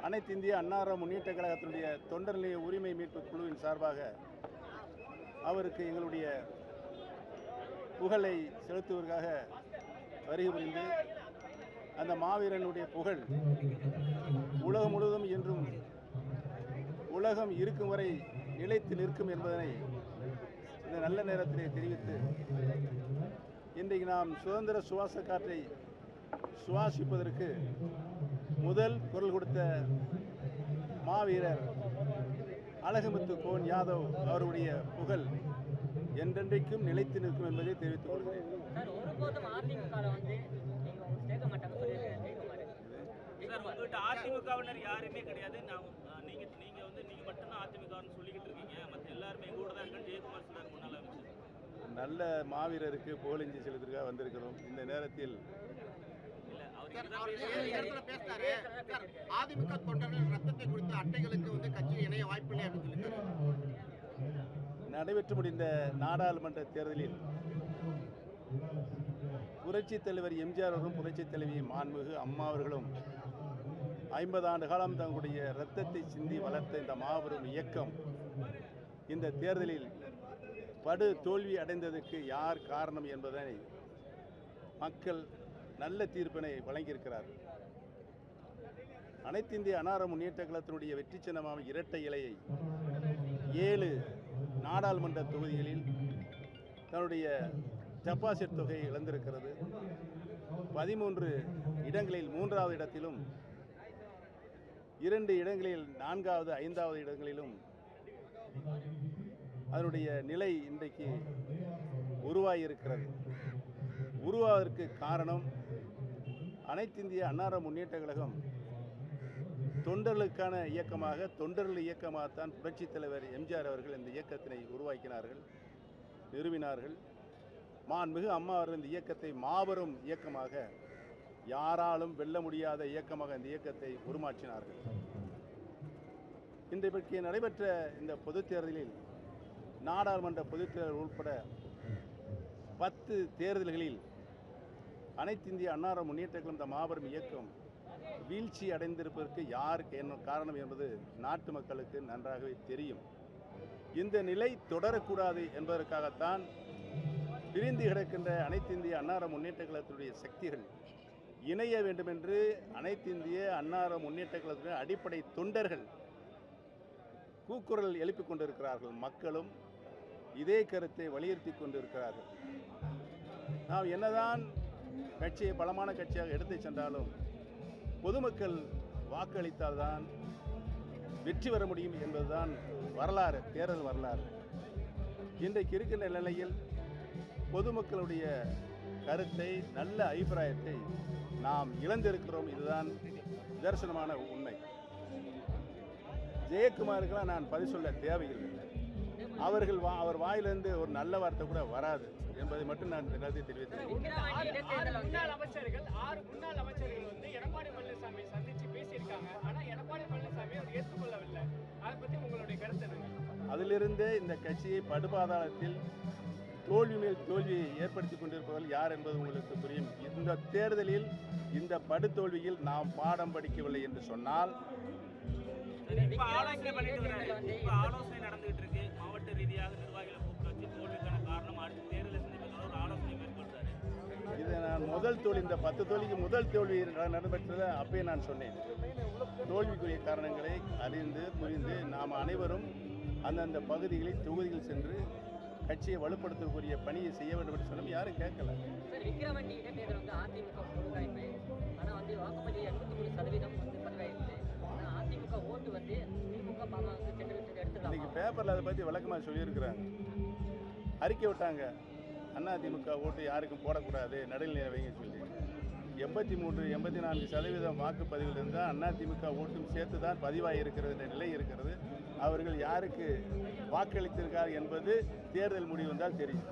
அனைத்து இந்திய அண்ணா முன்னேற்ற கழகத்தினுடைய தொண்டர் நிலைய உரிமை மீட்பு குழுவின் சார்பாக அவருக்கு எங்களுடைய புகழை செலுத்துவதற்காக வருகை புரிந்து அந்த மாவீரனுடைய புகழ் உலகம் முழுவதும் என்றும் உலகம் இருக்கும் வரை நிலைத்து நிற்கும் என்பதனை இந்த நல்ல நேரத்திலே தெரிவித்து இன்றைக்கு நாம் சுதந்திர சுவாச காற்றை சுவாசிப்பதற்கு முதல் குரல் கொடுத்த மாவீரர் அழகுமுத்து கோன் யாதவ் அவருடைய புகழ் என்றென்றைக்கும் நிலைத்து நிற்கும் என்பதை தெரிவித்துக் கொள்கிறேன். அதிமுகவினர் யாருமே கிடையாது. நீங்க மட்டும்தான் அதிமுகன்னு சொல்லிக்கிட்டு இருக்கீங்க. மற்ற எல்லாருமே எங்க கூட தான் இருக்கேன். ஜெயக்குமார் சார் முன்னாள் அமைச்சர். நல்ல மாவீரருக்கு புகழஞ்சி செலுத்திற்காக வந்திருக்கிறோம். இந்த நேரத்தில் அதிமுக தொண்டர்கள் ரத்தத்தை குறித்த அட்டைகளுக்கு கட்சியில் இணைய வாய்ப்பில்லை என்று சொல்லியிருக்காரு. நடைபெற்று முடிந்த நாடாளுமன்ற தேர்தலில் புரட்சித் தலைவர் எம்ஜிஆர் அவர்களும் புரட்சித் தலைவி மாண்புமிகு அம்மா அவர்களும் 50 ஆண்டு காலம் தங்களுடைய இரத்தத்தை சிந்தி வளர்த்த இந்த மாபெரும் இயக்கம் இந்த தேர்தலில் படு தோல்வி அடைந்ததற்கு யார் காரணம் என்பதனை மக்கள் நல்ல தீர்ப்பினை வழங்கியிருக்கிறார்கள். அனைத்து இந்திய அண்ணா முன்னேற்ற கழகத்தினுடைய வெற்றி சின்னமான இரட்டை இலையை 7 நாடாளுமன்ற தொகுதிகளில் தன்னுடைய டெபாசிட் தொகையை இழந்திருக்கிறது. 13 இடங்களில் 3வது இடத்திலும் 2 இடங்களில் 4வது 5வது இடங்களிலும் அதனுடைய நிலை இன்றைக்கு உருவாகியிருக்கிறது. உருவாவதற்கு காரணம் அனைத்து இந்திய அண்ணா முன்னேற்ற கழகம் தொண்டர்களுக்கான இயக்கமாக தொண்டர்கள் இயக்கமாகத்தான் புரட்சித் தலைவர் எம்ஜிஆர் அவர்கள் இந்த இயக்கத்தினை உருவாக்கினார்கள், நிறுவினார்கள். மாண்புமிகு அம்மா அவர்கள் இந்த இயக்கத்தை மாபெரும் இயக்கமாக யாராலும் வெல்ல முடியாத இயக்கமாக இந்த இயக்கத்தை உருமாற்றினார்கள். இன்றைக்கு நடைபெற்ற இந்த பொதுத் தேர்தலில் நாடாளுமன்ற பொதுத் தேர்தல் உட்பட 10 தேர்தல்களில் அனைத்து இந்திய அண்ணா முன்னேற்ற கழகம் இந்த மாபெரும் இயக்கம் வீழ்ச்சி அடைந்திருப்பதற்கு யார் காரணம் என்பது நாட்டு மக்களுக்கு நன்றாகவே தெரியும். இந்த நிலை தொடரக்கூடாது என்பதற்காகத்தான் பிரிந்து கிடக்கின்ற அனைத்து இந்திய அண்ணா முன்னேற்ற கழகத்தினுடைய சக்திகள் இணைய வேண்டும் என்று அனைத்து இந்திய அண்ணா முன்னேற்ற கழகத்தினுடைய அடிப்படை தொண்டர்கள் கூக்குரல் எழுப்பிக் கொண்டிருக்கிறார்கள். மக்களும் இதே கருத்தை வலியுறுத்தி கொண்டிருக்கிறார்கள். நாம் என்னதான் கட்சியை பலமான கட்சியாக எடுத்து சென்றாலும் பொதுமக்கள் வாக்களித்தால்தான் வெற்றி பெற முடியும் என்பதுதான் வரலாறு, தேர்தல் வரலாறு. இன்றைக்கு இருக்கின்ற நிலையில் பொதுமக்களுடைய கருத்தை, நல்ல அபிப்பிராயத்தை நாம் இழந்திருக்கிறோம். இதுதான் நிதர்சனமான உண்மை. ஜெயக்குமாருக்கெல்லாம் நான் பதில் சொல்ல தேவையில்லை. அவர் வாயிலிருந்து ஒரு நல்ல வார்த்தை கூட வராது என்பதை மட்டும் நான் தெரிவித்தேன். முன்னாள் அமைச்சர்கள் 6 முன்னாள் அமைச்சர்கள் எடப்பாடி பழனிசாமி சந்திச்சு பேசியிருக்காங்க. ஆனா எடப்பாடி பழனிசாமி அவர் ஏற்றுக்கொள்ளவில்லை. அதை பத்தி உங்களுடைய கருத்து என்ன? அதிலிருந்தே இந்த கட்சியை படுபாதாளத்தில் தோல்வி மேல் தோல்வியை ஏற்படுத்தி கொண்டிருப்பவர்கள் யார் என்பது உங்களுக்கு புரியும். இந்த தேர்தலில் இந்த படுதோல்வியில் நாம் பாடம் படிக்கவில்லை என்று சொன்னால் ஆலோசனை நடந்துகிட்டு இருக்கு. மாவட்ட ரீதியாக நிர்வாகிகளை கூப்பிட்டு வச்சு தோல்விக்கான காரணம் அடுத்த தேர்தலில் சந்திப்பதோடு ஒரு ஆலோசனை மேற்கொள்றாரு. இதை நான் முதல் தோல்வி, இந்த 10 தோல்விக்கு முதல் தோல்வி நடைபெற்றதை அப்பயே நான் சொன்னேன். தோல்விக்குரிய காரணங்களை அறிந்து புரிந்து நாம் அனைவரும் அந்தந்த பகுதிகளில் தொகுதியில் சென்று கட்சியை வலுப்படுத்தக்கூடிய பணியை செய்ய வேண்டும் என்று சொன்னோம். யாரும் கேட்கல. விக்கிரவாண்டி இடைத்தேர்தல் அதிமுக பொறுப்பாய்ப்பு. ஆனால் வாக்குப்பதிவு 83% பதிவாயிருக்கு. அதிமுக ஓட்டு திமுக பாமக இன்னைக்கு பேப்பரில் அதை பற்றி விளக்கமாக சொல்லியிருக்கிறாங்க. அறிக்கை விட்டாங்க, அதிமுக ஓட்டு யாருக்கும் போடக்கூடாது, நடுநிலை வைங்க சொல்லி. 83-84% வாக்குப்பதிவில் இருந்தால் அதிமுக ஓட்டும் சேர்த்து தான் பதிவாகி இருக்கிறது என்ற நிலை இருக்கிறது. அவர்கள் யாருக்கு வாக்களித்திருக்கார் என்பது தேர்தல் முடிவு வந்தால் தெரியும்.